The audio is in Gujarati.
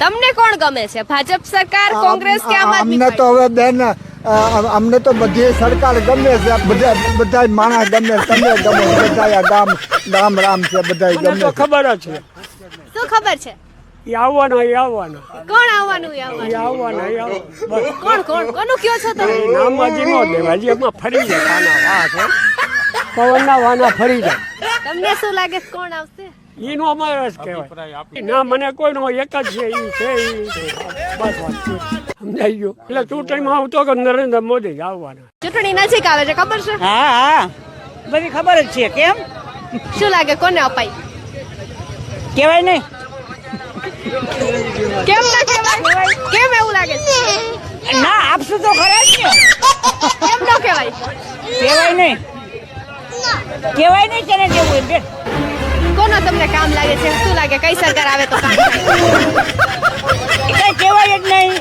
તમને કોણ ગમે છે, ભાજપ સરકાર, કોંગ્રેસ કે આમ આદમી અમને તો હવે બેન અમને તો બધી સરકાર ગમે છે, બધા માણસ ગમે, તમે ગમે, બધા ગામ રામ છે, બધા ગમે તો ખબર જ છે શું ખબર છે? એ આવવાના કોણ આવવાનું કોણ કોનું કયો છો તમે? નામ હજી ન દેવાય, હજી એમાં ફરી જાય વાહ છે, પવનના વાના ફરી જાય. તમને શું લાગે છે કોણ આવશે? એનો અમારે જ કહેવાય ના, મને કોઈનો એક જ છે, ઈ છે બસ વાત છે. સમજાઈ ગયું? એટલે ચૂંટણીમાં આવતો કે નરેન્દ્ર મોદી જ આવવાના. ચૂંટણી નજીક આવે છે, ખબર છે? હા બધી ખબર જ છે. કેમ શું લાગે કોને અપાય? કેવાય નહીં? કેમ ના કહેવાય? કેમ એવું લાગે છે? ના આપશું તો ખરા જ ને. કેમ ન કહેવાય? કેવાય નહીં તેને કેવું એમ બેન. કોનો તમને કામ લાગે છે? શું લાગે કઈ સરકાર આવે તો કામ થાય? કઈ કેવાય જ નહીં.